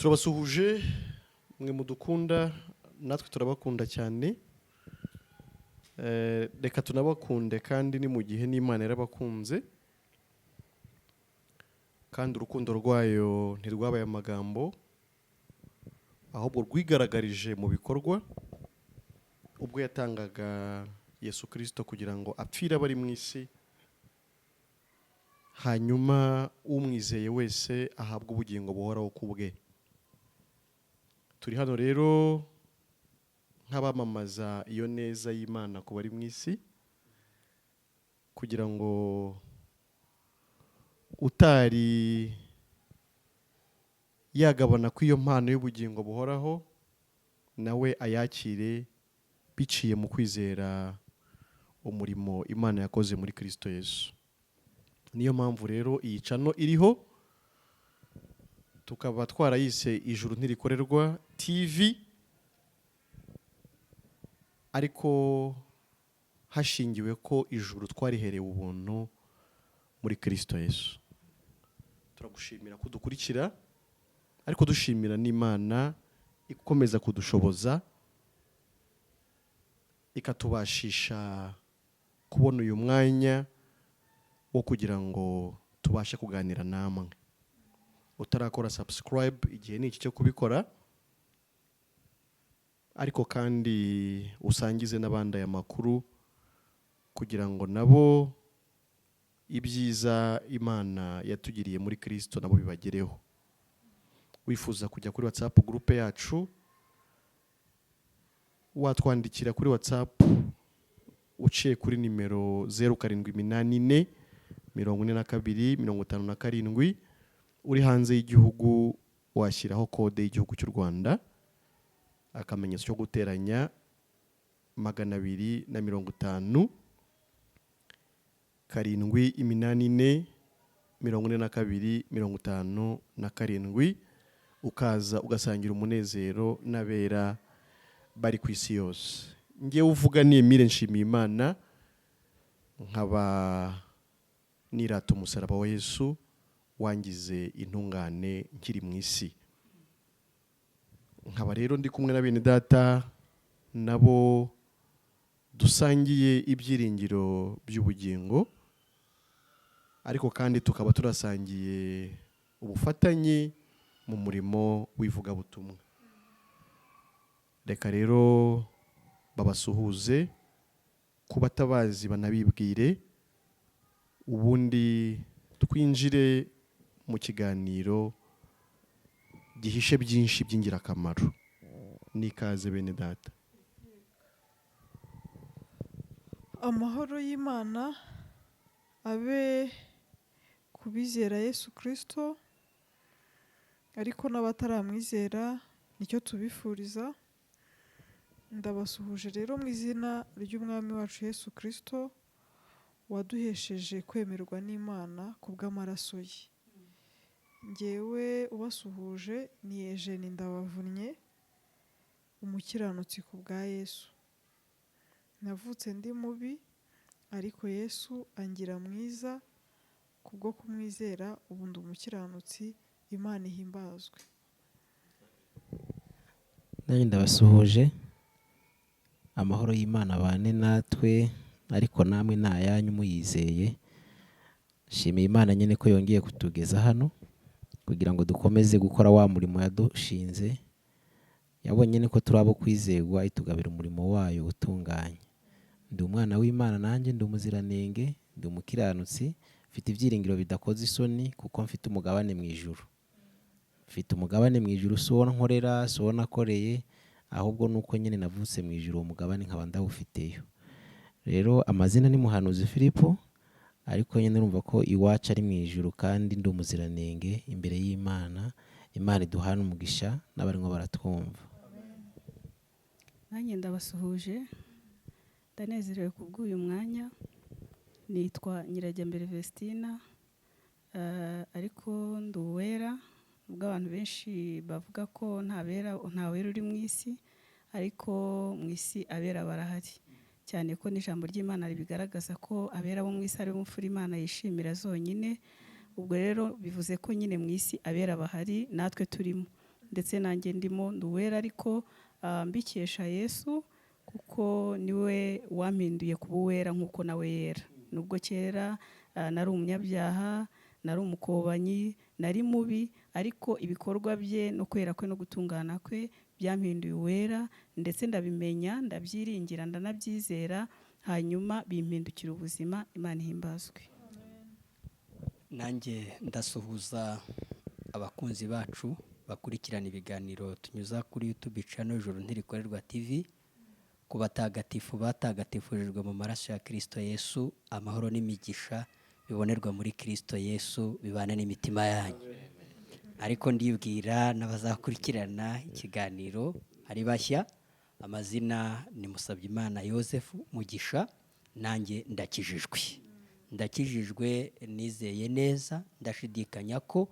turabasuhuje mwe mudukunda natwe turabakunda cyane. Reka tunabakunde kandi ni mu gihe n'Imana yarabakunze kandi urukundo rwayo ntirwabaye amagambo ahubwo rwigaragarije mu bikorwa ubwo yatangaga Yesu Kristo kugira ngo apfire abari mu isi hanyuma umwizeye wese ahabwa ubugingo buhoraho kubwe. Turi hano rero nk'abamamaza iyo neza y'Imana ku bari mu isi kugira ngo utari yagabana kw'iyo mpano y'ubugingo buhoraho nawe ayakire biciye mu kwizera umurimo Imana yakoze muri Kristo Yesu. Niyo mpamvu rero iyi cano iriho, tukaba twarayise Ijuru Ntirikorerwa TV, ariko hashingiwe ko ijuru twariherewe ubuntu muri Kristo Yesu. Turagushimira kudukurikira, ariko dushimira n'Imana ikomeza kudushoboza ikatubashisha kubona uyu mwanya wo kugira ngo tubashe kuganira namwe. Utarakora subscribe igihe ni iki cyo kubikora, ariko kandi usangize n'abandi aya makuru kugira ngo nabo ibyiza Imana yatugiriye muri Kristo nabo bibagereho. Wifuza kujya kuri WhatsApp group yacu, watwandikira kuri WhatsApp uciye kuri nimero 0784 42 57. Uri hanze y'igihugu washyiraho kode y'igihugu cy'u Rwanda akamenyetso cyo guteranya 250 784 42 57, ukaza ugasangira umunezero n'abera bari ku isi yose. Ngiye uvuga ni Emile Nshimiyimana, nkaba nirata umusaraba wa Yesu wangize intungane nkiri mu isi. Nkaba rero ndi kumwe na bene data nabo dusangiye ibyiringiro by'ubugingo, ariko kandi tukaba turasangiye ubufatanye mu murimo w'ivugabutumwa. Reka rero babasuhuze, kubatabazi banabibwire, ubundi twinjire mu kiganiro gihishe byinshi by'ingirakamaro. Nikaze bene data. Amahoro y'Imana abe kubizera Yesu Kristo, ariko n'abataramwizera nicyo tubifuriza. Ndabasuhuje rero mu izina ry'Umwami wacu Yesu Kristo waduhesheje kwemerwa n'Imana ku bw'amaraso ye. Ngewe ubasuhuje ni Eugene Ndabavunnye, umukiranutsi ku bwa Yesu. Navutse ndi mubi, ariko Yesu angira mwiza kubwo kumwizera, ubu ndi umukiranutsi. Imana ihimbazwe. Nanjye ndabasuhuje, amahoro y'Imana abane natwe, ariko namwe ni ayanyu muyizeye. Shimiye Imana nyine ko yongeye kutugeza hano kugira ngo dukomeze gukora wa murimo yadushinze. Yabonye niko turi abo kwizerwa, itugabira umurimo wayo utunganye. Ndi umwana w'Imana, nanjye ndi umuziranenge, ndi umukiranutsi, mfite ibyiringiro bidakoze isoni kuko mfite umugabane mu ijuru. Mfite umugabane mu ijuru, si uwo nkorera, si uwo nakoreye, ahubwo nuko nyine navutse mu ijuru, uwo mugabane nkaba ndawufiteyo. Rero amazina ni Muhanuzi Filipo, ariko nyine urumva ko iwacu ari mu ijuru kandi ndi umuziranenge imbere y'Imana. Imana iduhana umugisha n'abarimo baratwumva. Nanjye ndabasuhuje, ndanezerewe kubw'uyu mwanya. Nitwa Nyirajyambere Vestina, ariko ndi uwera. Ubwo abantu benshi bavuga ko nta wera uri mu isi, ariko mu isi abera barahari. Cyane ko n'ijambo ry'Imana ribigaragaza ko abera bo mu isi ari bo mfura Imana yishimira zonyine. Ubwo rero bivuze ko nyine mu isi abera bahari, natwe turimo. ndetse nanjye ndimo ndi uwera, ariko mbikesha Yesu kuko niwe wampinduye kuba uwera nk'uko nawe yera. Nubwo kera nari umunyabyaha, nari umukobanyi, nari mubi, ariko ibikorwa bye no kwera kwe no gutungana kwe byampinduye uwera, ndetse ndabimenya, ndabyiringira, ndanabyizera, hanyuma bimpindukira ubuzima. Imana ihimbazwe. Nanjye ndasuhuza abakunzi bacu bakurikirana ibiganiro tunyuza kuri YouTube channel Ijuru Ntirikorerwa TV, ku batagatifu batagatifujwe mu maraso ya Kristo Yesu, amahoro n'imigisha bibonerwa muri Kristo Yesu bibane n'imitima yanyu. Ariko ndibwira n'abazakurikirana ikiganiro ari bashya, amazina ni Musabyimana Joseph Mugisha, nanjye ndakijijwe, nizeye neza, ndashidikanya ko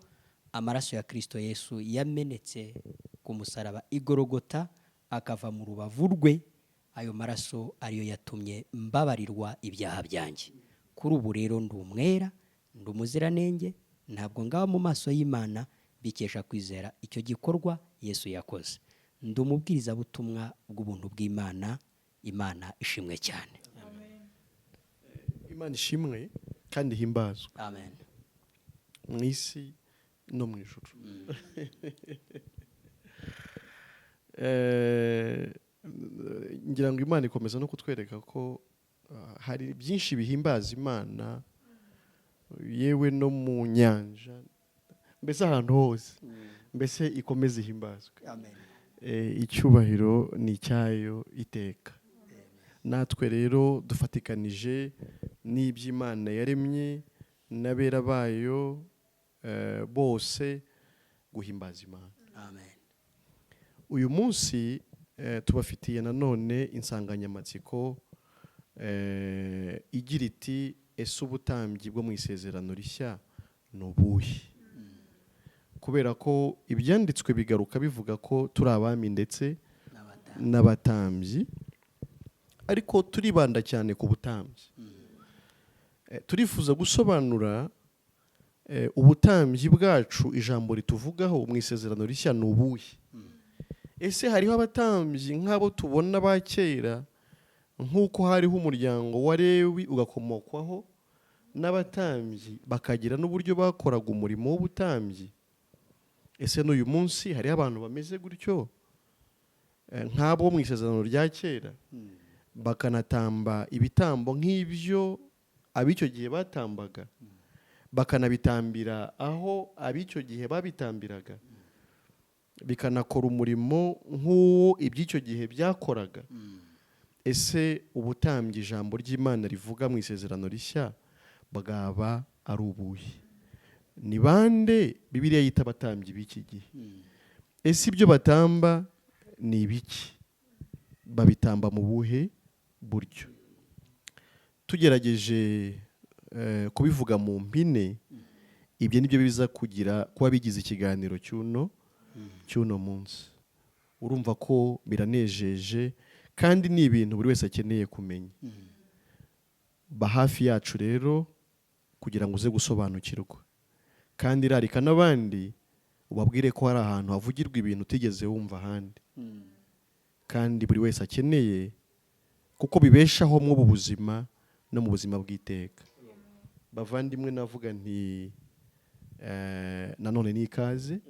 amaraso ya Kristo Yesu yamenetse ku musaraba igorogota akava mu rubavu rwe. Ayo maraso ariyo yatumye mbabarirwa ibyaha byanjye. Kuri ubu rero ndi umwera, ndi umuziranenge, ntabwo ngaba mu maso y'Imana bikesha kwizera icyo gikorwa Yesu yakoze. Ndi umubwirizabutumwa bw'ubuntu bw'Imana. Imana ishimwe cyane. Imana ishimwe kandi himbazwe. Amen. Mu isi no mu ijuru. Ngira ngo Imana ikomeza no kutwereka ko hari byinshi bihimbaza Imana, yewe no mu nyanja, mbese ahantu hose, mbese ikomeze ihimbazwe. Amen. Icyubahiro ni icyayo iteka. Natwe rero dufatikanije n'iby'Imana yaremye n'abera bayo bose guhimbaza Imana. Amen. Uyu munsi tubafitiye nanone insanganyamatsiko igira iti ese ubutambyi bwo mu isezerano rishya ni ubuhe? Kubera ko ibyanditswe bigaruka bivuga ko turi abami ndetse n'abatambyi, ariko turibanda cyane ku butambyi. Turifuza gusobanura ubutambyi bwacu ijambo rituvugaho mu isezerano rishya ni ubuhe. Ese hariho abatambyi nk'abo tubona ba kera, nk'uko hariho umuryango wa Lewi ugakomokwaho n'abatambyi bakagira n'uburyo bakoraga umurimo w'ubutambyi? Ese n'uyu munsi hariho abantu bameze gutyo nk'abo mu isezerano rya kera, bakanatamba ibitambo nk'ibyo ab'icyo gihe batambaga, bakanabitambira aho ab'icyo gihe babitambiraga, bikanakora umurimo nk'uwo iby'icyo gihe byakoraga? Ese ubutambyi ijambo ry'Imana rivuga mu isezerano rishya bwaba ari ubuhe? Ni bande Bibiliya yita abatambyi b'iki gihe? Ese ibyo batamba ni ibiki? Babitamba mu buhe buryo? Tugerageje kubivuga mu mpine, ibyo nibyo biza kuba bigize ikiganiro cy'uno munsi. Urumva ko biranejeje kandi ni ibintu buri wese akeneye kumenya. Ba hafi yacu rero kugira ngo uze gusobanukirwa, kandi irarika n'abandi ubabwire ko hari ahantu havugirwa ibintu utigeze wumva ahandi, kandi buri wese akeneye, kuko bibeshaho mw'ubu buzima no mu buzima bw'iteka. Bavandimwe, navuga nti nanone ni ikaze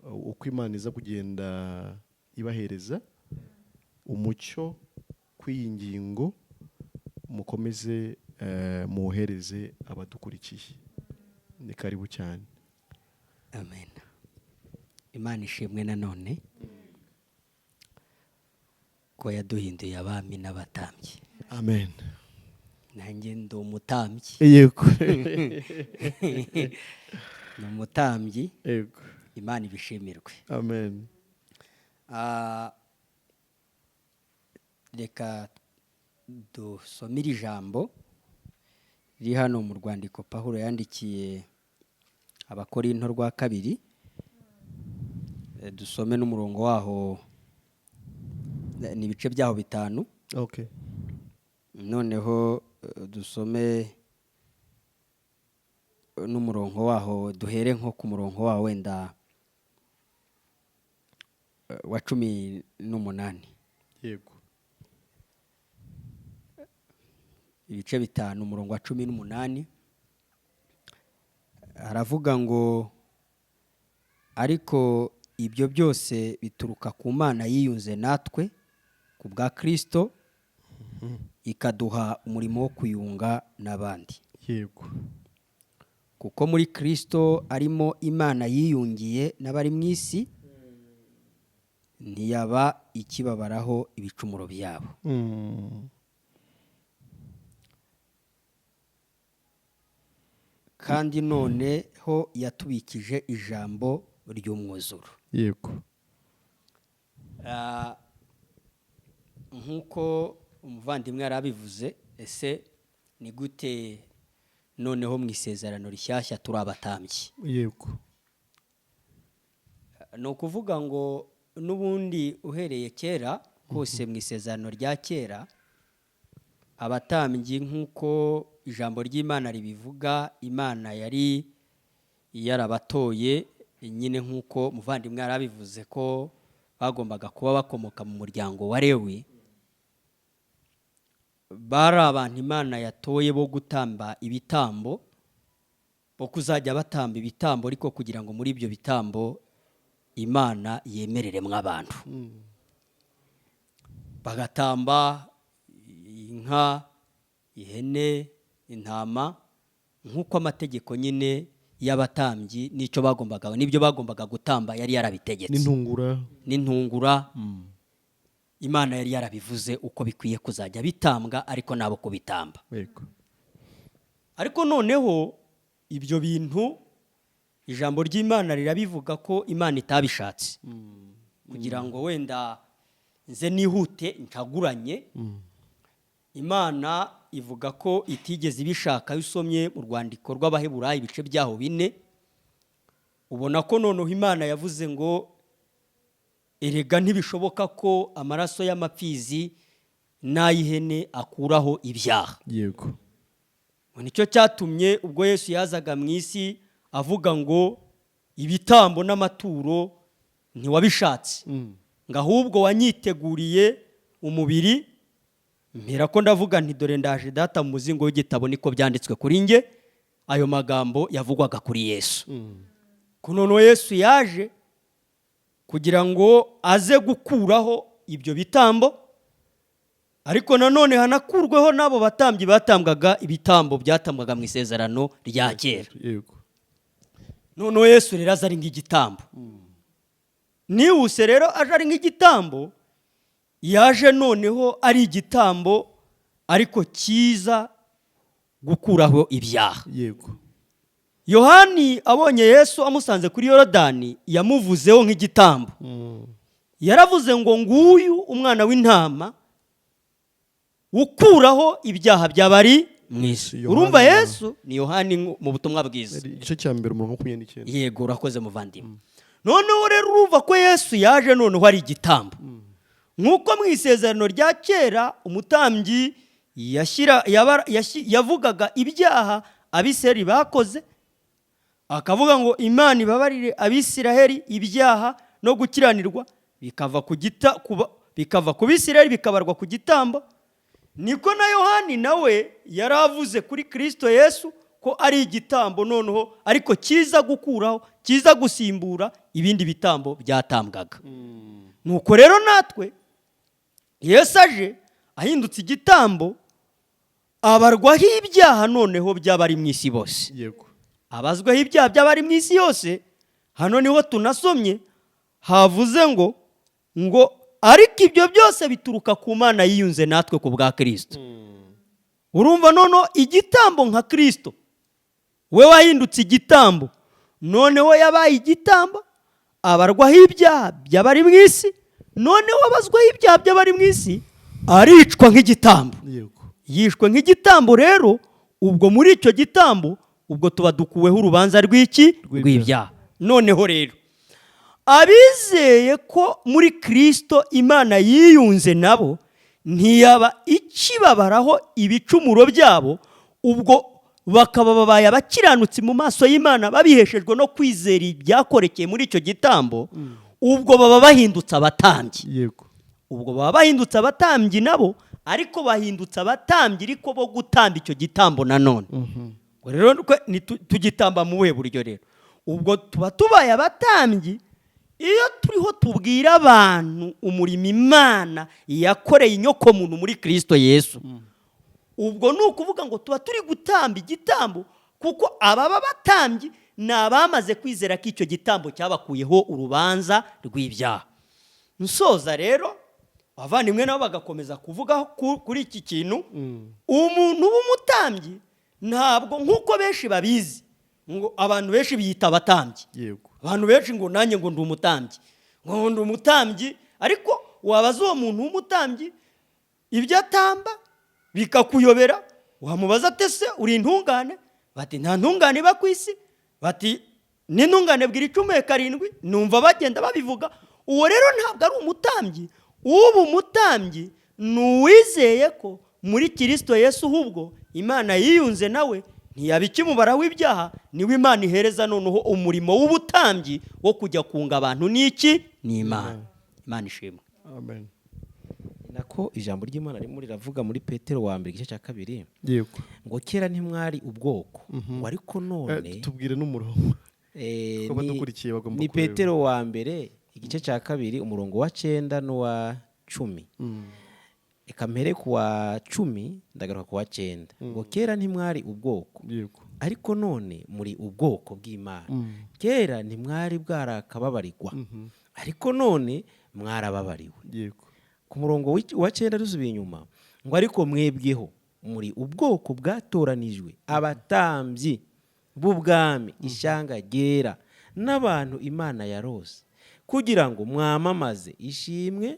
uko Imana iza kugenda ibahereza umucyo kw'iyi ngingo, mukomeze muwohereze abadukurikiye. Ni karibu cyane. Amen. Imana ishimwe nanone ko yaduhinduye abami n'abatambyi. Amen. Nanjye ndi umutambyi. Yego. Ni umutambyi. Yego. Imana ibishimirwe. Amen. Reka dusomere ijambo riri hano mu rwandiko Pawulo yandikiye Abakorinto rwa 2. Dusome n'umurongo waho, ni ibice byaho 5. Okay. Noneho dusome n'umurongo waho, duhere nko ku murongo waho wenda wa 18. yego ibice 5 umurongo wa 18 aravuga ngo ariko ibyo byose bituruka ku Mana yiyunze natwe ku bwa Kristo ikaduha umurimo wo kuyunga n'abandi. yego Kuko muri Kristo arimo Imana yiyungiye n'abari mu isi ntiyaba ikibabaraho ibicumuro byabo. Kandi noneho yatubikije ijambo ry'umwuzuro. yego Nk'uko umuvandimwe yarabivuze, ese ni gute noneho mu isezerano rishyashya turi abatambyi? yego Ni ukuvuga ngo n'ubundi uhereye kera hose mu isezerano rya kera abatambyi nk'uko ijambo ry'Imana ribivuga, Imana yari yarabatoye nyine nk'uko umuvandimwe yarabivuze ko bagombaga kuba bakomoka mu muryango wa Lewi. Bari abantu Imana yatoye bo gutamba ibitambo, bo kuzajya batamba ibitambo, ariko kugira ngo muri ibyo bitambo Imana yemereremo abantu. Bagatamba inka, ihene, intama, nk'uko amategeko nyine y'abatambyi n'ibyo bagombaga gutamba yari yarabitegetse. N'intungura Imana yari yarabivuze uko bikwiye kuzajya bitambwa, ariko nabo kubitamba. yego Ariko noneho ibyo bintu ijambo ry'Imana rirabivuga ko Imana itabishatse, kugira ngo wenda nze nihute ncaguranye. Imana ivuga ko itigeze ibishaka. Iyo usomye mu rwandiko rw'Abaheburayo ibice byaho 4 ubona ko noneho Imana yavuze ngo erega ntibishoboka ko amaraso y'amapfizi n'ay'ihene akuraho ibyaha. yego Nicyo cyatumye ubwo Yesu yazaga mu isi avuga ngo ibitambo n'amaturo ntiwabishatse, ngo ahubwo wanyiteguriye umubiri. Mpera ko ndavuga nti dore ndaje data mu muzingo w'igitabo, niko byanditswe kuri nge. Ayo magambo yavugwaga kuri Yesu. Kunono Yesu yaje kugira ngo aze gukuraho ibyo bitambo, ariko nanone hanakurweho n'abo batambyi batambwaga ibitambo byatambwaga mu isezerano rya kera. yego Noneho Yesu rero aza ari nk'igitambo. Nihuse rero aje ari nk'igitambo, yaje noneho ari igitambo ariko cyiza gukuraho ibyaha. yego Yohani abonye Yesu amusanze kuri Yorodani yamuvuzeho nk'igitambo. Yaravuze ngo nguyu umwana w'intama ukuraho ibyaha by'abari mu isi. Urumva Yesu ni Yohani mu butumwa bwiza igice cya 1 umurongo wa 29. yego urakoze muvandimwe. Noneho rero urumva ko Yesu yaje noneho ari igitambo. Nk'uko mu isezerano rya kera umutambyi yavugaga ibyaha Abisirayeli bakoze, akavuga ngo Imana ibabarire Abisirayeli ibyaha no gukiranirwa, bikava ku Bisirayeli bikabarwa ku gitambo. Niko na Yohani nawe yaravuze kuri Kristo Yesu ko ari igitambo noneho ariko cyiza gukuraho, cyiza gusimbura ibindi bitambo byatambwaga. Nuko rero natwe Yesu aje ahindutse igitambo, abarwaho ibyaha noneho by'abari mu isi bose. yego Abazwaho ibyaha by'abari mu isi yose. Hano niho tunasomye havuze ngo ariko ibyo byose bituruka ku Mana yiyunze natwe ku bwa Kristo. Urumva noneho igitambo nka Kristo, we wahindutse igitambo, noneho yabaye igitambo, abarwaho ibyaha by'abari mu isi, noneho abazwaho ibyaha by'abari mu isi aricwa nk'igitambo. yego Yishwe nk'igitambo rero, ubwo muri icyo gitambo ubwo tuba dukuweho urubanza rw'ibyaha. Noneho rero abizeye ko muri Kristo Imana yiyunze nabo ntiyaba ikibabaraho ibicumuro byabo, ubwo bakaba babaye abakiranutsi mu maso y'Imana babiheshejwe no kwizera ibyakorekeye muri icyo gitambo. ubwo baba bahindutse abatambyi. yego Ubwo baba bahindutse abatambyi nabo, ariko bahindutse abatambyi ariko bo gutamba icyo gitambo nanone. Ubwo rero tugitamba mu buhe buryo rero? Ubwo tuba tubaye abatambyi iyo turiho tubwira abantu umurimo Imana yakoreye inyokomuntu muri Kristo Yesu. Ubwo ni ukuvuga ngo tuba turi gutamba igitambo, kuko ababa batambyi ni abamaze kwizera ko icyo gitambo cyabakuyeho urubanza rw'ibyaha. Nsoza rero abavandimwe nabo bagakomeza kuvuga kuri iki kintu. Umuntu w'umutambyi ntabwo nk'uko benshi babizi, ngo abantu benshi biyita abatambyi. yego Abantu benshi ngo nanjye ngo ndi umutambyi, ngo ndi umutambyi, ariko wabaza uwo muntu w'umutambyi ibyo atamba bikakuyobera, wamubaza ati se uri intungane? Bati nta ntungane iba ku isi. Bati n'intungane bwira 17 numva bagenda babivuga. Uwo rero ntabwo ari umutambyi. Ubu umutambyi ni uwizeye ko muri Kristo Yesu ahubwo Imana yiyunze nawe ntiyabiki umubara w'ibyaha, niwe Imana ihereza noneho umurimo w'ubutambyi wo kujya kunga abantu n'iki n'Imana. Imana ishimwe. amen nako ijambo ry'Imana rimwe riravuga muri Petero wa mbere igice cya 2 yego ngo kera ntimwari ubwoko ngo ariko none tubwire n'umurongo eh, ko badukurikiye bagomba ni kureba. Petero wa mbere igice cya 2 umurongo wa 9 n'uwa 10. Eka mpere ku wa 10 ndagaruka ku wa 9 ngo kera ntimwari ubwoko yego ariko none muri ubwoko bw'Imana. Kera ntimwari bwarakababarirwa ariko none mwarababariwe. yego Ku murongo wa 9 dusubiye inyuma ngo ariko mwebweho muri ubwoko bwatoranijwe, abatambyi b'ubwami, ishyanga ryera, n'abantu Imana yarose, kugira ngo mwamamaze ishimwe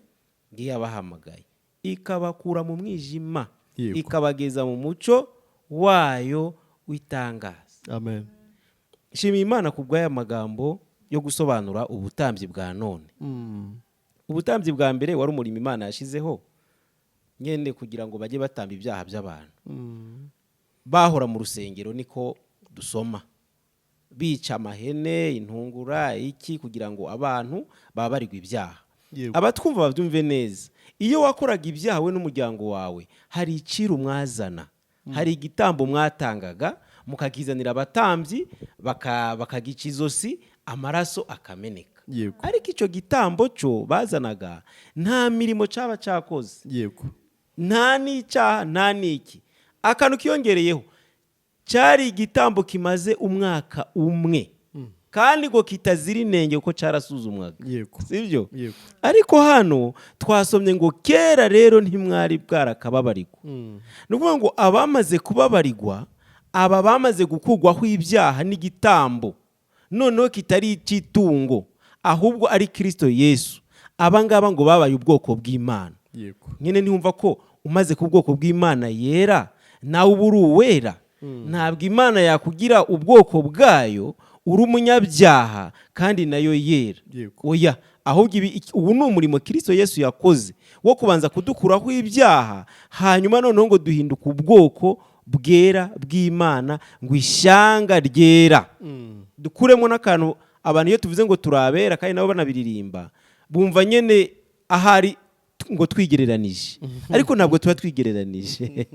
ry'abahamagaye, ikabakura mu mwijima Yego. ikabageza mu mucyo wayo w'itangaza. amen Shimiye Imana ku bw'aya magambo yo gusobanura ubutambyi bwa none. Ubutambyi bwa mbere wari umurimo Imana yashizeho nyene kugira ngo bajye batamba ibyaha by'abantu. Bahora mu rusengero niko dusoma, bica amahene, intungura, iki kugira ngo abantu babarirwe ibyaha. Yego. Abatwumva babyumve neza, iyo wakoraga ibyaha we n'umuryango wawe hari iciro mwazana, hari igitambo mwatangaga mukakizanira abatambyi bakagica izosi, amaraso akameneka. Yego. Ariko icyo gitambo cyo bazanaga nta mirimo cyaba cyakoze, yego nta n'icyaha nta n'iki. Akantu kiyongereyeho cyari igitambo kimaze umwaka umwe kandi ngo kitazira inenge kuko cyarasuzumwaga. yego Sibyo? yego Ariko hano twasomye ngo kera rero ntimwari bwarakababarirwa. Ni ukuvuga ngo abamaze kubabarirwa, aba bamaze gukugwaho ibyaha n'igitambo noneho kitari icy'itungo ahubwo ari Kristo Yesu, abangaba ngo babaye ubwoko bw'Imana. yego Nyine ntiwumva ko umaze ku bwoko bw'Imana yera nawe uba uri uwera. Ntabwo Imana yakugira ubwoko bwayo uri umunyabyaha kandi nayo yera. Yego. Oya, ahubwo ubu ni umurimo Kristo Yesu yakoze wo kubanza kudukuraho ibyaha, hanyuma noneho ngo duhinduke ubwoko bwera bw'Imana, ngo ishyanga ryera. Dukuremo n'akantu abantu iyo tuvuze ngo turabera kandi nabo banabiririmba bumva nyene ahari ngo twigereranije, ariko ntabwo tuba twigereranije.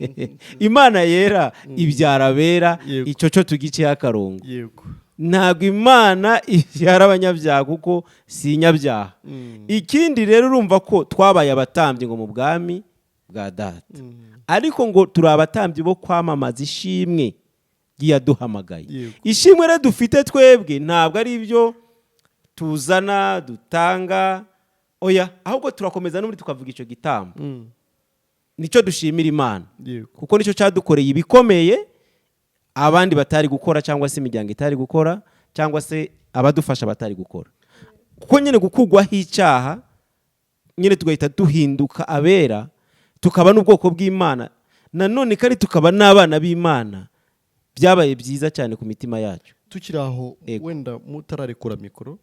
Imana yera ibyara bera, Yego. icyo cyo tugice akarongo. yego Ntabwo Imana ibyara abanyabyaha kuko si inyabyaha. Ikindi rero urumva ko twabaye abatambyi ngo mu bwami bwa data, ariko ngo turi abatambyi bo kwamamaza ishimwe yaduhamagaye. Yego. Ishimwe rero dufite twebwe ntabwo ari ibyo tuzana dutanga, oya, ahubwo turakomeza n'ubundi tukavuga icyo gitambo. Nicyo dushimira Imana yego kuko nicyo cyadukoreye ibikomeye abandi batari gukora, cyangwa se imiryango itari gukora, cyangwa se abadufasha batari gukora. Kuko nyine gukugwaho icyaha nyine tugahita duhinduka abera, tukaba n'ubwoko bw'Imana, nanone kandi tukaba n'abana b'Imana. Byabaye byiza cyane ku mitima yacu. tukiri aho Yego. wenda mutararekura mikoro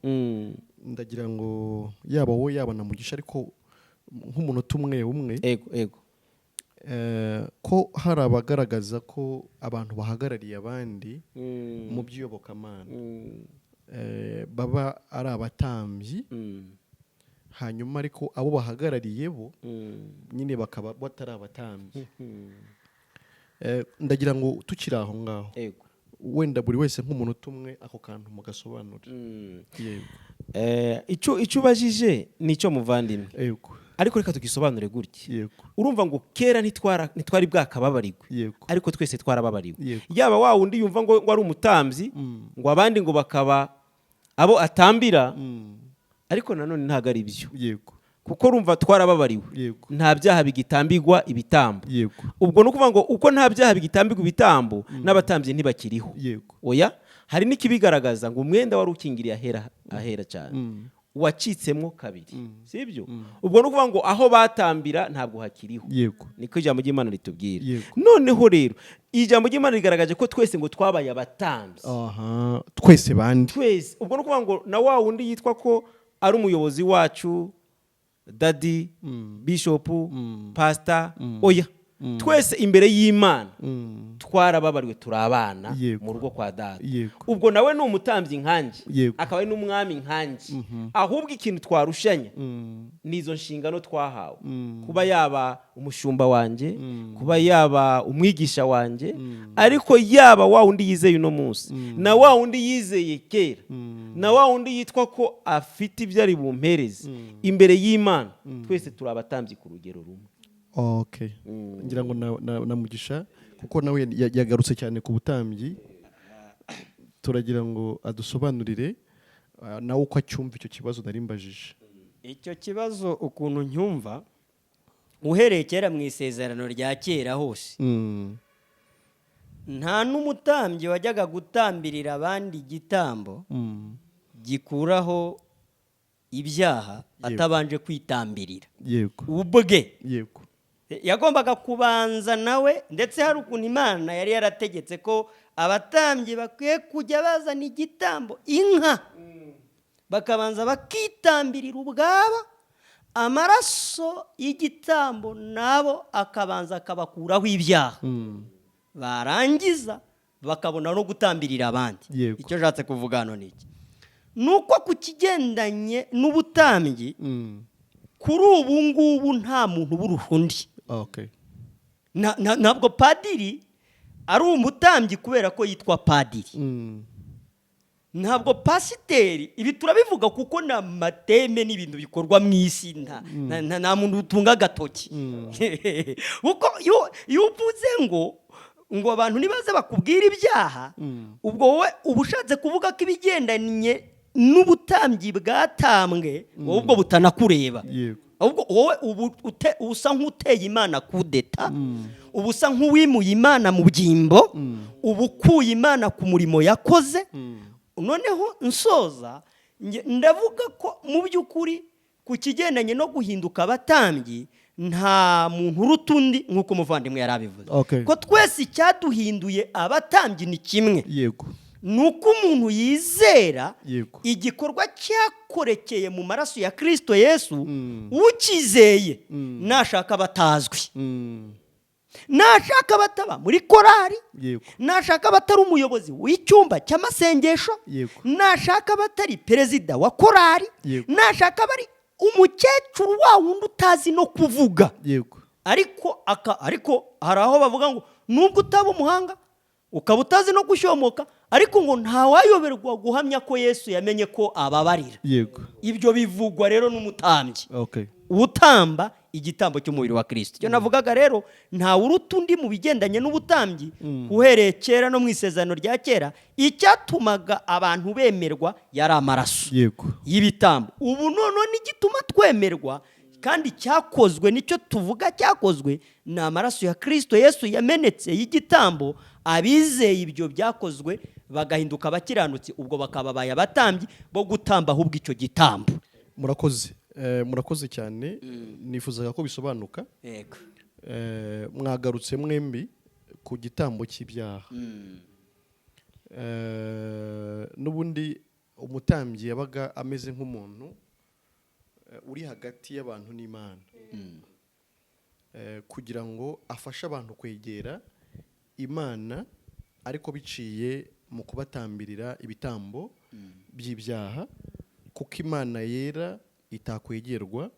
ndagira ngo yaba wowe yaba na Mugisha, ariko nk'umunota umwe Ego. ko hari abagaragaza ko abantu bahagarariye abandi mu by'iyobokamana baba ari abatambyi hanyuma ariko abo bahagarariye bo nyine bakaba batari abatambyi. Ndagira ngo tukiri aho ngaho wenda buri wese nk'umuntu umwe ako kantu mugasobanura. icyo ubajije nicyo muvandimwe, ariko reka tugisobanure gutya. Urumva ngo kera ntitwari bwakababarirwe, ariko twese twarababariwe. Yaba wa wundi yumva ngo ari umutambyi ngo abandi ngo bakaba abo atambira, ariko nanone ntabwo ari byo, kuko urumva twarababariwe, nta byaha bigitambirwa ibitambo. Ubwo ni ukuvuga ngo uko nta byaha bigitambirwa ibitambo n'abatambyi ntibakiriho. Oya, hari n'ikibigaragaza ngo umwenda wari ukingiriye ahera cyane wacitsemo kabiri, sibyo? Ubwo ni ukuvuga ngo aho batambira ntabwo hakiriho, niko ijambo ry'Imana ritubwira. Noneho rero ijambo ry'Imana rigaragaje ko twese ngo twabaye abatambyi, twese bandi, twese. Ubwo ni ukuvuga ngo na wa wundi yitwa ko ari umuyobozi wacu, dadi, bishopu, pasita, oya, twese imbere y'Imana twarababariwe, turi abana mu rugo kwa data. Ubwo nawe ni umutambyi nkanjye, akaba ari n'umwami nkanjye. Ahubwo ikintu twarushanya ni izo nshingano twahawe, kuba yaba umushumba wanjye, kuba yaba umwigisha wanjye, ariko yaba wa wundi yizeye uno munsi na wa wundi yizeye kera, na wa wundi yitwa ko afite ibyo ari bumpereze imbere y'Imana, twese turi abatambyi ku rugero rumwe. Ngira ngo na Mugisha kuko nawe yagarutse cyane ku butambyi, turagira ngo adusobanurire nawe uko acyumva icyo kibazo nari mbajije. Icyo kibazo ukuntu nyumva, uhereye kera mu isezerano rya kera hose nta n'umutambyi wajyaga gutambirira abandi igitambo gikuraho ibyaha atabanje kwitambirira ubwe. Yagombaga kubanza nawe, ndetse hari ukuntu Imana yari yarategetse ko abatambyi bakwiye kujya bazana igitambo, inka, bakabanza bakitambirira ubwabo, amaraso y'igitambo nabo akabanza akabakuraho ibyaha, barangiza bakabona no gutambirira abandi. Icyo nshatse kuvuga hano ni iki? Nuko ku kigendanye n'ubutambyi kuri ubu ngubu nta muntu uburusha undi. Ntabwo padiri ari umutambyi kubera ko yitwa padiri, ntabwo pasiteri. Ibi turabivuga kuko ni amateme n'ibintu bikorwa mu isi, nta muntu utunga agatoki. Kuko iyo uvuze ngo abantu nibaze bakubwira ibyaha, ubwo wowe uba ushatse kuvuga ko ibigendanye n'ubutambyi bwatambwe wowe ubwo butanakureba. Ahubwo wowe usa nk'uteye Imana kudeta, uba usa nk'uwimuye Imana mu byimbo, uba ukuye Imana ku murimo yakoze. Noneho nsoza ndavuga ko mu by'ukuri ku kigendanye no guhinduka abatambyi nta muntu uruta undi, nk'uko umuvandimwe yari abivuze, ko twese icyaduhinduye abatambyi ni kimwe, nuko umuntu yizera igikorwa cyakorekeye mu maraso ya Kristo Yesu, ukizeye nashaka batazwi, nashaka bataba muri korari, nashaka batari umuyobozi w'icyumba cy'amasengesho, nashaka batari perezida wa korari, nashaka bari umukecuru wa wundi utazi no kuvuga, ariko hari aho bavuga ngo nubwo utaba umuhanga ukaba utazi no gushyomoka, ariko ngo ntawayoberwa guhamya ko Yesu yamenye ko ababarira. Ibyo bivugwa rero n'umutambyi utamba igitambo cy'umubiri wa Kristo. Cyo navugaga rero nta uruta undi mu bigendanye n'ubutambyi, uhereye kera no mu isezerano rya kera icyatumaga abantu bemerwa yari amaraso y'ibitambo. Ubu none n'igituma twemerwa kandi cyakozwe, nicyo tuvuga cyakozwe, ni amaraso ya Kristo Yesu yamenetse y'igitambo. Abizeye ibyo byakozwe bagahinduka abakiranutsi, ubwo bakababaye abatambyi bo gutamba ahubwo icyo gitambo. Murakoze cyane, nifuzaga ko bisobanuka. Mwagarutse mwembi ku gitambo cy'ibyaha. N'ubundi umutambyi yabaga ameze nk'umuntu uri hagati y'abantu n'Imana, kugira ngo afashe abantu kwegera Imana, ariko biciye mu kubatambirira ibitambo by'ibyaha, kuko imana yera itakwegerwa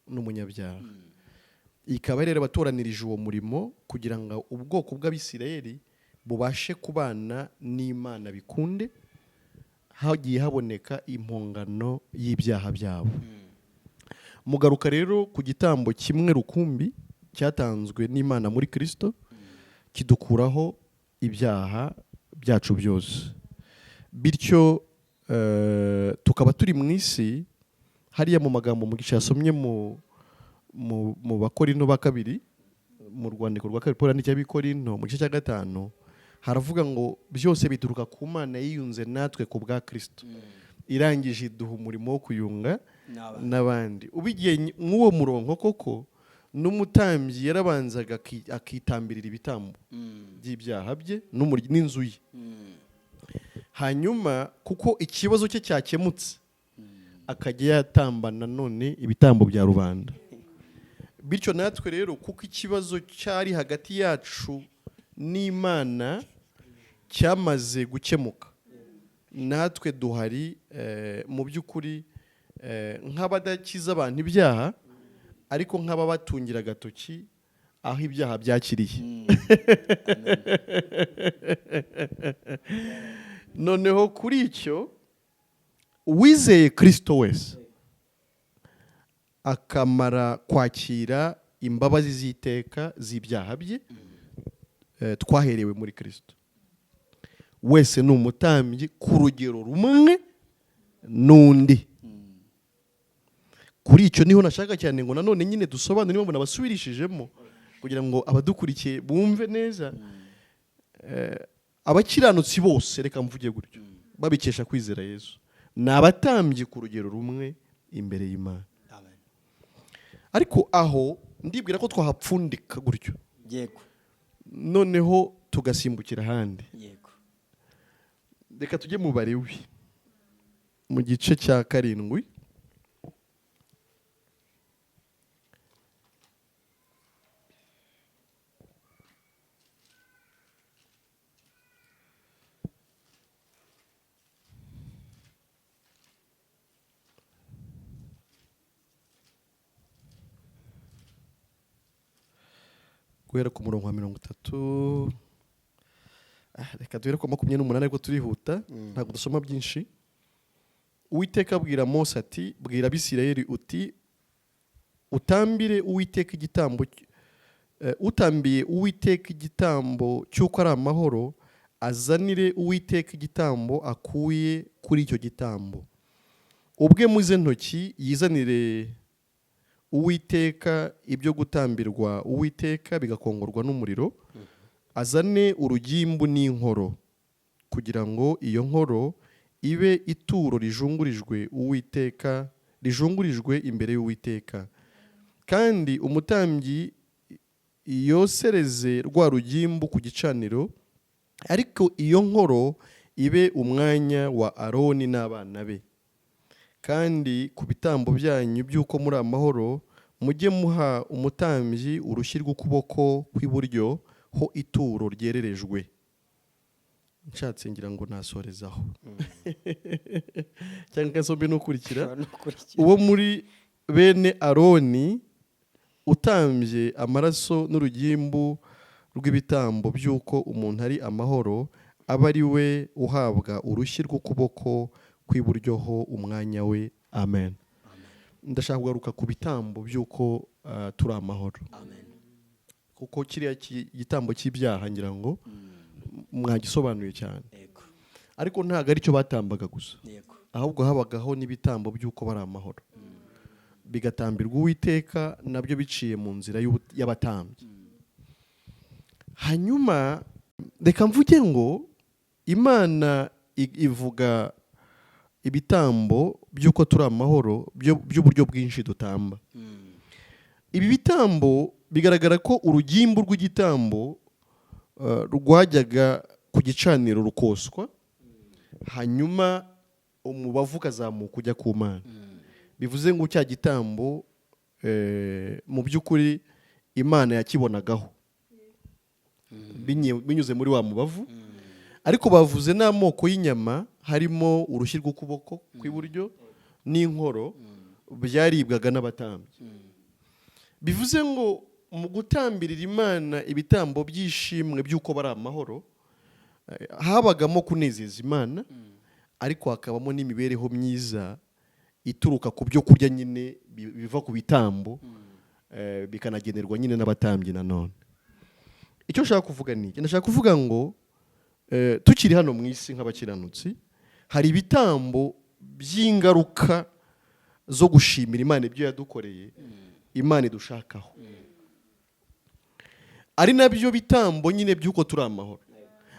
n'umunyabyaha. Ikaba rero abatoranirije uwo murimo kugira ngo ubwoko bw'Abisirayeli bubashe kubana n'Imana bikunde, hagiye haboneka impongano y'ibyaha byabo. Mugaruka rero ku gitambo kimwe rukumbi cyatanzwe n'Imana muri Kristo, kidukuraho ibyaha byacu byose. Bityo tukaba turi mu isi, hariya mu magambo Mugisha yasomye mu Bakorinto ba kabiri, mu rwandiko rwa kabiri Pawulo yandikiye Abikorinto mu gice cya 5, haravuga ngo byose bituruka ku Mana yiyunze natwe ku bwa Kristo, irangije iduha umurimo wo kuyunga n'abandi. Ubigiye nk'uwo murongo koko, n'umutambyi yarabanzaga akitambirira ibitambo by'ibyaha bye n'inzu ye. Hanyuma kuko ikibazo cye cyakemutse, akajya yatamba nanone ibitambo bya rubanda. Bityo natwe rero kuko ikibazo cyari hagati yacu n'Imana cyamaze gukemuka, natwe duhari mu by'ukuri nk'abadakiza abantu ibyaha, ariko nk'ababatungira agatoki aho ibyaha byakiriye. Noneho kuri icyo, uwizeye Kristo wese akamara kwakira imbabazi z'iteka z'ibyaha bye twaherewe muri Kristo, wese ni umutambyi ku rugero rumwe n'undi. Kuri icyo niho nashaka cyane ngo nanone nyine dusobanure, niba nabasubirishijemo kugira ngo abadukurikiye bumve neza. Abakiranutsi bose, reka mvuge gutyo, babikesha kwizera Yesu, ni abatambyi ku rugero rumwe imbere y'Imana. Ariko aho ndibwira ko twahapfundika gutyo, noneho tugasimbukira ahandi. Reka tujye mu Balewi mu gice cya 7. Guhera ku murongo wa 30, reka duhere ku 28, ariko turihuta ntabwo dusoma byinshi. Uwiteka abwira Mose ati, bwira Abisirayeli uti, utambire Uwiteka igitambo, utambiye Uwiteka igitambo cy'uko ari amahoro, azanire Uwiteka igitambo akuye kuri icyo gitambo. Ubwe muze ntoki yizanire Uwiteka ibyo gutambirwa Uwiteka bigakongorwa n'umuriro, azane urugimbu n'inkoro, kugira ngo iyo nkoro ibe ituro rijungurijwe Uwiteka, rijungurijwe imbere y'Uwiteka. Kandi umutambyi yosereze rwa rugimbu ku gicaniro, ariko iyo nkoro ibe umwanya wa Aroni n'abana be. Kandi ku bitambo byanyu by'uko muri amahoro, mujye muha umutambyi urushyi rw'ukuboko kw'iburyo ho ituro ryererejwe. Nshatse ngira ngo nasorezaho cyangwa nsombe n'ukurikira. Uwo muri bene Aroni utambye amaraso n'urugimbu rw'ibitambo by'uko umuntu ari amahoro, aba ari we uhabwa urushyi rw'ukuboko kw'iburyo ho umwanya we. Amen. Ndashaka kugaruka ku bitambo by'uko turi amahoro, kuko kiriya gitambo cy'ibyaha ngira ngo mwagisobanuye cyane. Ariko ntabwo ari cyo batambaga gusa, ahubwo habagaho n'ibitambo by'uko bari amahoro, bigatambirwa Uwiteka nabyo biciye mu nzira y'abatambyi. Hanyuma reka mvuge ngo Imana ivuga ibitambo by'uko turi amahoro by'uburyo bwinshi dutamba. Ibi bitambo bigaragara ko urugimbu rw'igitambo rwajyaga ku gicaniro rukoswa, hanyuma umubavu ukazamuka ujya ku Mana. Bivuze ngo cya gitambo mu by'ukuri Imana yakibonagaho binyuze muri wa mubavu, ariko bavuze n'amoko y'inyama harimo urushyi rw'ukuboko kw'iburyo n'inkoro byaribwaga n'abatambyi. Bivuze ngo mu gutambirira Imana ibitambo by'ishimwe by'uko bari amahoro habagamo kunezeza Imana, ariko hakabamo n'imibereho myiza ituruka ku byo kurya nyine biva ku bitambo bikanagenerwa nyine n'abatambyi nanone. Icyo nshaka kuvuga ni iki? Ndashaka kuvuga ngo tukiri hano mu isi nk'abakiranutsi hari ibitambo by'ingaruka zo gushimira Imana ibyo yadukoreye, Imana idushakaho, ari nabyo bitambo nyine by'uko turi amahoro,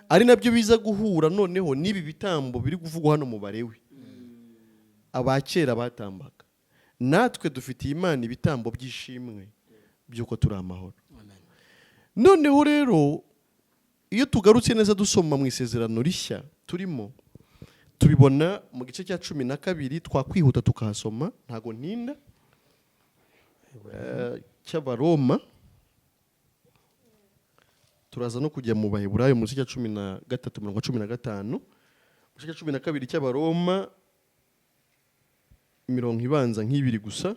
ari nabyo biza guhura noneho n'ibi bitambo biri kuvugwa hano mu Balewi abakera batambaga. Natwe dufitiye Imana ibitambo by'ishimwe by'uko turi amahoro. Noneho rero iyo tugarutse neza dusoma mu isezerano rishya turimo, tubibona mu gice cya 12, twakwihuta tukahasoma ntago ntinda, cy'Abaroma. Turaza no kujya mu Baheburayo mu gice cya 13:15, mu gice cya 12 cy'Abaroma imirongo ibanza nk'ibiri gusa.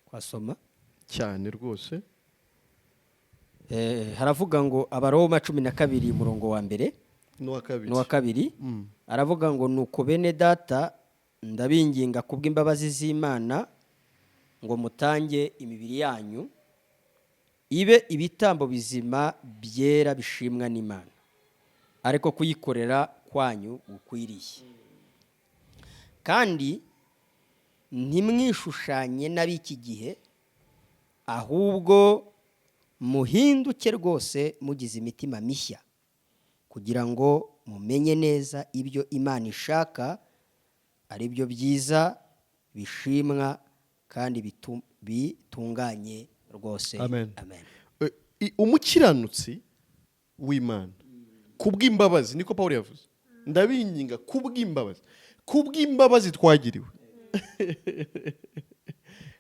Kwasoma cyane rwose. Haravuga ngo Abaroma 12 umurongo wa mbere n'uwa kabiri. Aravuga ngo nuko bene data ndabinginga kubw'imbabazi z'Imana ngo mutange imibiri yanyu ibe ibitambo bizima byera bishimwa n'Imana, ariko kuyikorera kwanyu gukwiriye. Kandi ntimwishushanye n'ab'iki gihe, ahubwo muhinduke rwose mugize imitima mishya, kugira ngo mumenye neza ibyo Imana ishaka, ari byo byiza bishimwa kandi bitunganye rwose. Amen. Amen. Umukiranutsi w'Imana kubw'imbabazi, niko Pawulo yavuze, ndabinginga kubw'imbabazi twagiriwe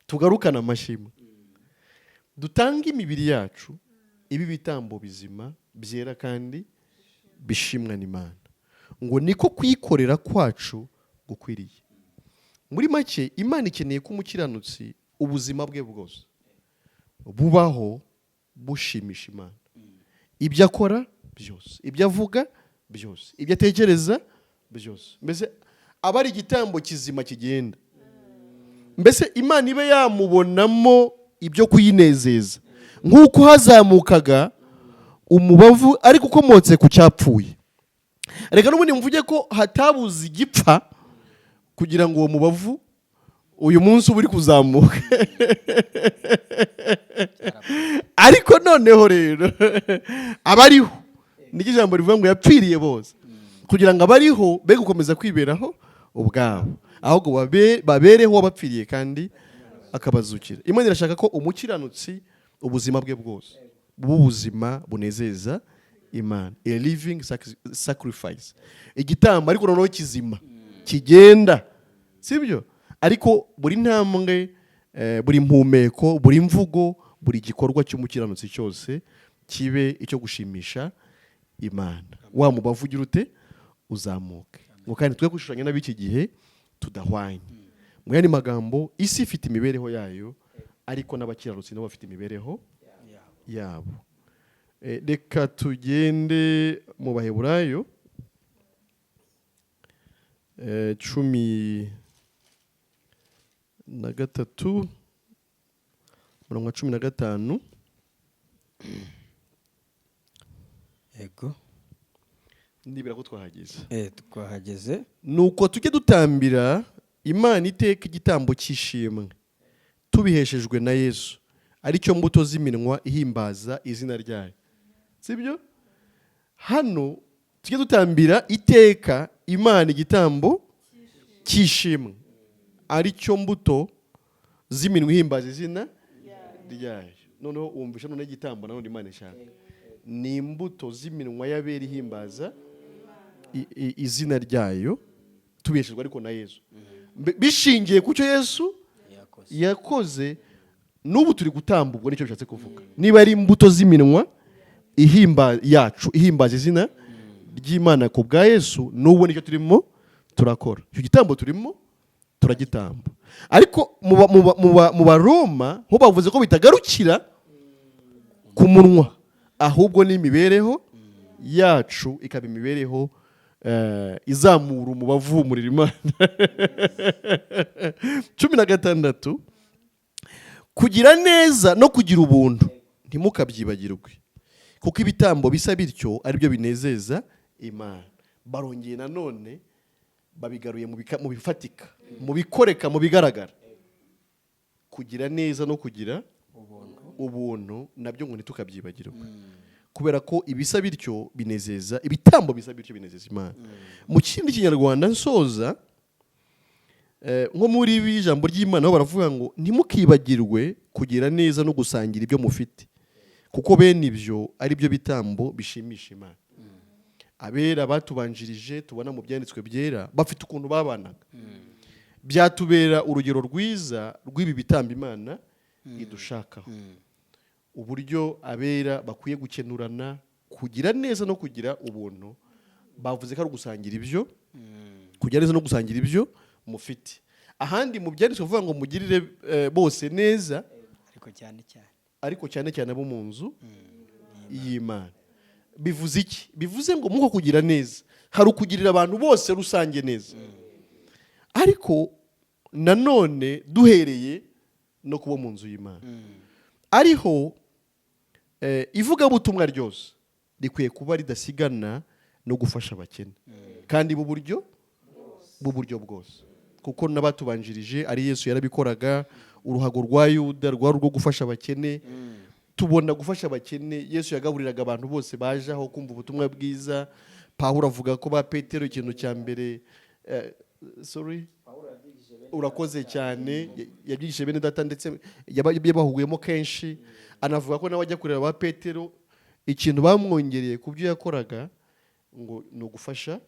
tugarukana amashimwe, dutanga imibiri yacu ibi bitambo bizima byera kandi bishimwa n'Imana, ngo niko kuyikorera kwacu gukwiriye. Muri make Imana ikeneye ko umukiranutsi ubuzima bwe bwose bubaho bushimisha Imana, ibyo akora byose, ibyo avuga byose, ibyo atekereza byose, mbese aba ari igitambo kizima kigenda, mbese Imana ibe yamubonamo ibyo kuyinezeza, nk'uko hazamukaga umubavu ariko ukomotse ku cyapfuye. Reka n'ubundi mvuge ko hatabuze igipfa kugira ngo uwo mubavu uyu munsi uba uri kuzamuka ariko noneho rero abariho, niko ijambo rivuga ngo yapfiriye bose, kugira ngo abariho be gukomeza kwiberaho ubwabo, ahubwo babereho wabapfiriye kandi akabazukira. Imana irashaka ko umukiranutsi ubuzima bwe bwose buba ubuzima bunezeza Imana, a living sacrifice, igitambo ariko noneho kizima kigenda, sibyo? Ariko buri ntambwe, buri mpumeko, buri mvugo, buri gikorwa cy'umukiranutsi cyose kibe icyo gushimisha Imana. Wa mubavu ugira ute uzamuke, ngo kandi twe gushushanya n'ab'iki gihe tudahwanye. Mu yandi magambo, isi ifite imibereho yayo, ariko n'abakiranutsi nabo bafite imibereho yabo. Reka tugende mu Baheburayo 13 umurongo wa 15. Yego. Ndibira ko twahageze. Twahageze. Nuko tujye dutambira Imana iteka igitambo cy'ishimwe tubiheshejwe na Yesu, aricyo mbuto z'iminwa ihimbaza izina ryayo. Sibyo? Hano tujye dutambira iteka Imana igitambo cy'ishimwe, aricyo mbuto z'iminwa ihimbaza izina ryayo. Noneho wumvisha none igitambo nanone Imana ishaka ni imbuto z'iminwa y'abera ihimbaza izina ryayo, tubeshejwe ariko na Yesu, bishingiye ku cyo Yesu yakoze. N'ubu turi gutamba, ubwo nicyo bishatse kuvuga. Niba ari imbuto z'iminwa ihimbaza izina ry'Imana ku bwa Yesu, n'ubu nicyo turimo turakora. Icyo gitambo turimo turagitamba. Ariko mu Baroma ho bavuze ko bitagarukira ku munwa, ahubwo n'imibereho yacu ikaba imibereho izamura umubavu w'umuriro Imana. 16 kugira neza no kugira ubuntu ntimukabyibagirwe, kuko ibitambo bisa bityo ari byo binezeza Imana. Barongeye nanone babigaruye mu bifatika, mu bikoreka, mu bigaragara. Kugira neza no kugira ubuntu nabyo ngo ntitukabyibagirwe, kubera ko ibisa bityo binezeza, ibitambo bisa bityo binezeza Imana. Mu kindi Kinyarwanda nsoza, nko muri ijambo ry'Imana ho baravuga ngo ntimukibagirwe kugira neza no gusangira ibyo mufite, kuko bene ibyo ari byo bitambo bishimisha Imana. Abera batubanjirije tubona mu byanditswe byera bafite ukuntu babanaga, byatubera urugero rwiza rw'ibi bitambo Imana idushakaho, uburyo abera bakwiye gukenurana, kugira neza no kugira ubuntu. Bavuze ko ari gusangira ibyo, kugira neza no gusangira ibyo mufite. Ahandi mu byanditswe bavuga ngo mugirire bose neza, ariko cyane cyane abo mu nzu y'Imana. Bivuze iki? Bivuze ngo muko kugira neza hari ukugirira abantu bose rusange neza, ariko nanone duhereye no kuba mu nzu y'Imana. Ariho ivugabutumwa ryose rikwiye kuba ridasigana no gufasha abakene, kandi mu buryo bwose, kuko n'abatubanjirije ari Yesu yarabikoraga. Uruhago rwa Yuda rwari rwo gufasha abakene. Tubona gufasha abakene, Yesu yagaburiraga abantu bose baje aho kumva ubutumwa bwiza. Pawulo avuga ko ba Petero ikintu cya mbere urakoze cyane, yabyigishije bene data, ndetse yabahuguyemo kenshi. Anavuga ko nawe ajya kureba ba Petero, ikintu bamwongereye ku byo yakoraga ngo ni ugufasha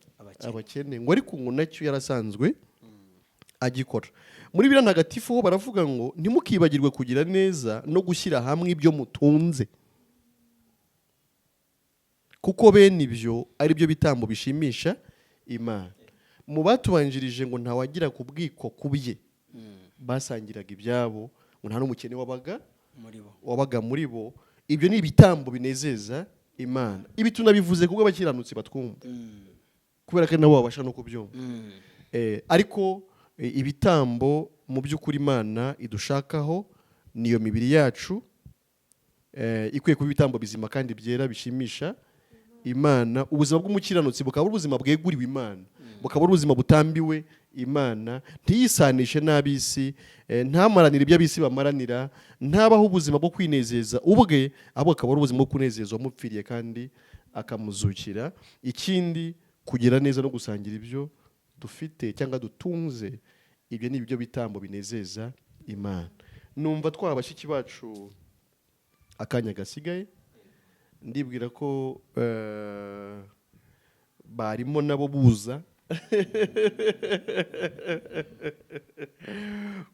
abakene, ngo ariko ngo nacyo yarasanzwe agikora. Muri Bibiliya ntagatifu ho baravuga ngo ntimukibagirwe kugira neza no gushyira hamwe ibyo mutunze, kuko bene ibyo ari byo bitambo bishimisha Imana. Mu batubanjirije ngo ntawagira ku bwiko ku bye, basangiraga ibyabo, ngo nta n'umukene wabaga muri bo. Ibyo ni ibitambo binezeza Imana. Ibi tunabivuze kubwo abakiranutsi batwumva, kubera ko nabo babasha no kubyumva. Ariko ibitambo mu by'ukuri Imana idushakaho niyo mibiri yacu, ikwiye kuba ibitambo bizima kandi byera bishimisha Imana. Ubuzima bw'umukiranutsi bukaba ubuzima bweguriwe Imana, bukaba ubuzima butambiwe Imana. Ntiyisanishe n'ab'isi, ntamaranire ibyo ab'isi bamaranira, ntabaho ubuzima bwo kwinezeza ubwe, ahubwo akaba ari ubuzima bwo kunezeza uwamupfiriye kandi akamuzukira. Ikindi, kugira neza no gusangira ibyo dufite cyangwa dutunze, ibyo ni byo bitambo binezeza Imana. Numva twaba bashiki bacu akanya gasigaye, ndibwira ko barimo nabo buza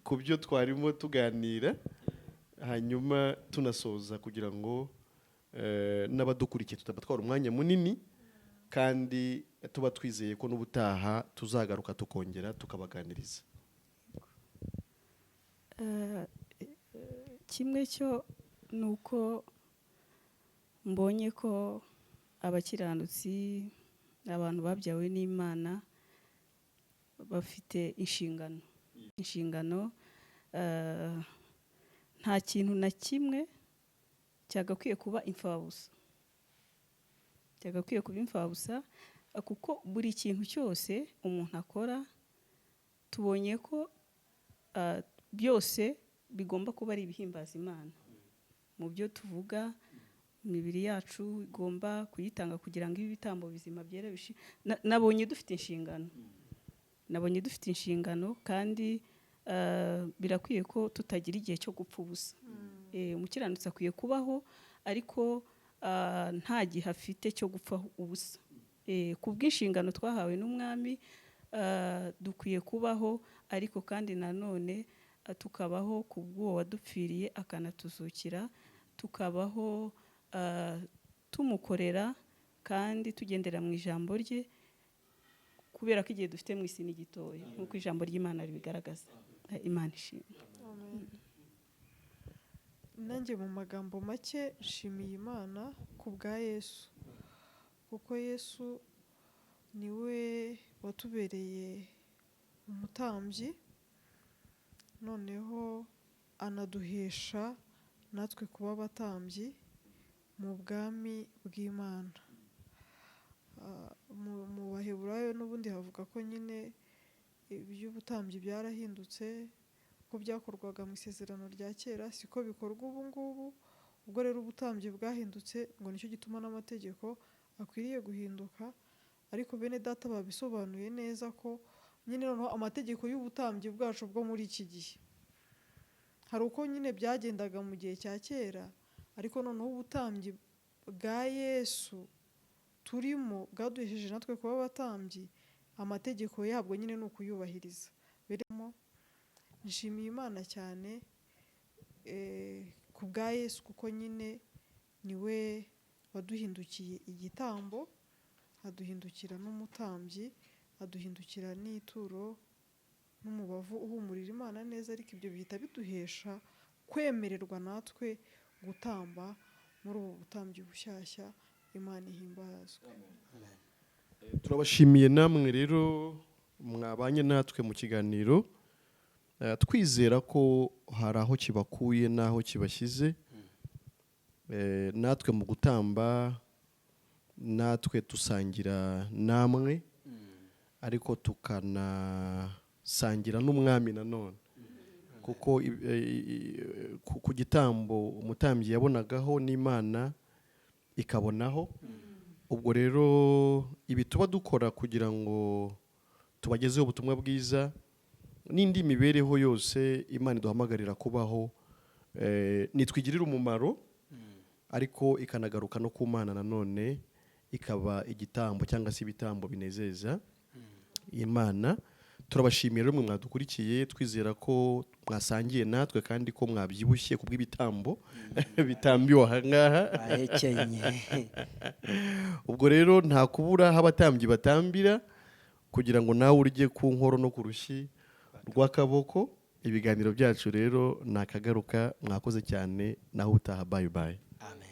ku byo twarimo tuganira, hanyuma tunasoza kugira ngo n'abadukurikiye tutabatwara umwanya munini, kandi tuba twizeye ko n'ubutaha tuzagaruka tukongera tukabaganiriza. Kimwe cyo ni uko mbonye ko abakiranutsi, abantu babyawe n'Imana, bafite inshingano. Nta kintu na kimwe cyagakwiye kuba imfabusa, kuko buri kintu cyose umuntu akora, tubonye ko byose bigomba kuba ari ibihimbaza Imana. Mu byo tuvuga, imibiri yacu igomba kuyitanga kugira ngo ibe ibitambo bizima byera. Nabonye dufite inshingano, kandi birakwiye ko tutagira igihe cyo gupfa ubusa. Umukiranutsi akwiye kubaho, ariko nta gihe afite cyo gupfa ubusa. Ku bw'inshingano twahawe n'Umwami, dukwiye kubaho, ariko kandi nanone tukabaho ku bw'uwo wadupfiriye akanatuzukira, tukabaho tumukorera kandi tugendera mu ijambo rye, kubera ko igihe dufite mu isi ni gitoya nk'uko ijambo ry'Imana ribigaragaza. Imana ishimwe. nanjye mu magambo make nshimiye Imana ku bwa Yesu, kuko Yesu niwe watubereye umutambyi, noneho anaduhesha natwe kuba abatambyi mu bwami bw'Imana. Mu Baheburayo n'ubundi havuga ko nyine iby'ubutambyi byarahindutse, ko byakorwaga mu isezerano rya kera siko bikorwa ubu ngubu. Ubwo rero ubutambyi bwahindutse, ngo nicyo gituma n'amategeko akwiriye guhinduka. Ariko bene data babisobanuye neza ko nyine noneho amategeko y'ubutambyi bwacu bwo muri iki gihe, hari uko nyine byagendaga mu gihe cya kera, ariko noneho ubutambyi bwa Yesu turimo bwaduhesheje natwe kuba abatambyi, amategeko yabwo nyine ni ukuyubahiriza. Birimo nshimiye Imana cyane ku bwa Yesu, kuko nyine niwe waduhindukiye igitambo, aduhindukira n'umutambyi, aduhindukira n'ituro n'umubavu uhumurira Imana neza. Ariko ibyo bihita biduhesha kwemererwa natwe gutamba muri ubu butambyi bushyashya. Imana ihimbazwe. turabashimiye namwe rero mwabanye natwe mu kiganiro, twizera ko hari aho kibakuye n'aho kibashyize. Natwe mu gutamba, natwe dusangira namwe, ariko tukanasangira n'umwami nanone, kuko ku gitambo umutambyi yabonagaho n'Imana ikabonaho. Ubwo rero ibi tuba dukora kugira ngo tubagezeho ubutumwa bwiza n'indi mibereho yose Imana iduhamagarira kubaho, nitwigirira umumaro, ariko ikanagaruka no ku Mana nanone, ikaba igitambo cyangwa se ibitambo binezeza Imana. Turabashimiye rero mwe mwadukurikiye, twizera ko mwasangiye natwe kandi ko mwabyibushye ku bw'ibitambo bitambiwe aha ngaha. Ubwo rero nta kubura aho abatambyi batambira, kugira ngo nawe urye ku nkoro no ku rushyi rw'akaboko. Ibiganiro byacu rero nakagaruka, mwakoze cyane, naho utaha. Bye bye.